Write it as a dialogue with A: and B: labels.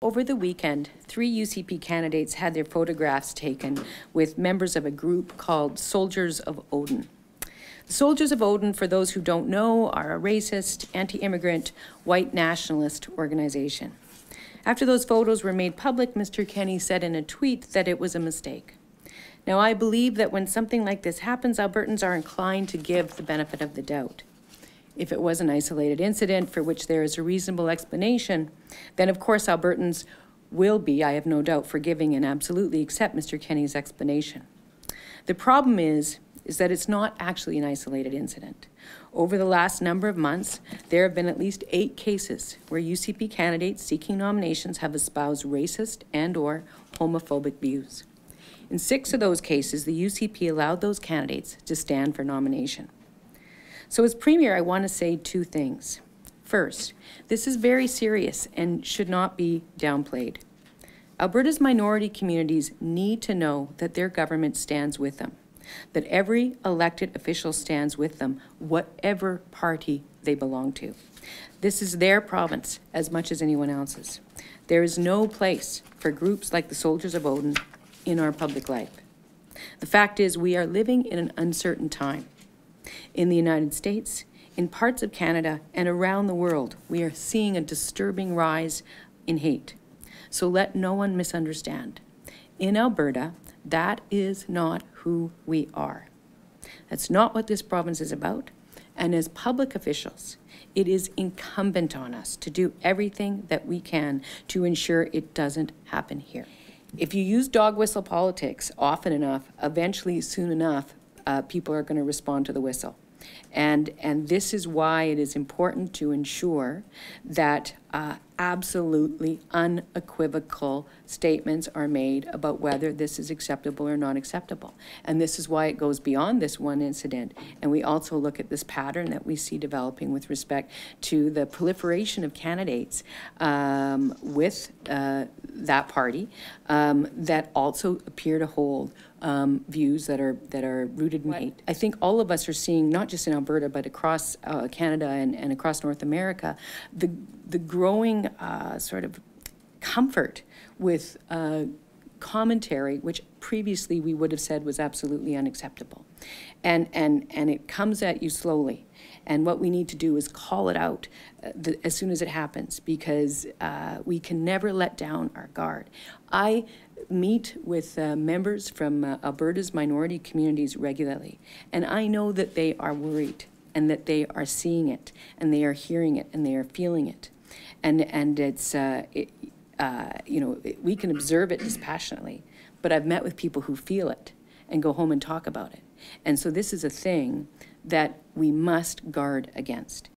A: Over the weekend, 3 UCP candidates had their photographs taken with members of a group called Soldiers of Odin. The Soldiers of Odin, for those who don't know, are a racist, anti-immigrant, white nationalist organization. After those photos were made public, Mr. Kenney said in a tweet that it was a mistake. Now, I believe that when something like this happens, Albertans are inclined to give the benefit of the doubt. If it was an isolated incident for which there is a reasonable explanation, then of course Albertans will be, I have no doubt, forgiving and absolutely accept Mr. Kenney's explanation. The problem is that it's not actually an isolated incident. Over the last number of months, there have been at least 8 cases where UCP candidates seeking nominations have espoused racist and/or homophobic views. In 6 of those cases, the UCP allowed those candidates to stand for nomination. So as Premier, I want to say 2 things. First, this is very serious and should not be downplayed. Alberta's minority communities need to know that their government stands with them, that every elected official stands with them, whatever party they belong to. This is their province as much as anyone else's. There is no place for groups like the Soldiers of Odin in our public life. The fact is, we are living in an uncertain time. In the United States, in parts of Canada, and around the world, we are seeing a disturbing rise in hate. So let no one misunderstand. In Alberta, that is not who we are. That's not what this province is about. And as public officials, it is incumbent on us to do everything that we can to ensure it doesn't happen here. If you use dog whistle politics often enough, eventually, soon enough, people are going to respond to the whistle. And this is why it is important to ensure that absolutely unequivocal statements are made about whether this is acceptable or not acceptable. And this is why it goes beyond this one incident. And we also look at this pattern that we see developing with respect to the proliferation of candidates with that party that also appear to hold views that are rooted in hate. I think all of us are seeing, not just in Alberta, but across Canada and across North America, the growing sort of comfort with commentary, which previously we would have said was absolutely unacceptable. And it comes at you slowly. And what we need to do is call it out as soon as it happens, because we can never let down our guard. I meet with members from Alberta's minority communities regularly, and I know that they are worried and that they are seeing it and they are hearing it and they are feeling it. And it's, you know, we can observe it dispassionately, but I've met with people who feel it and go home and talk about it. And so this is a thing that we must guard against.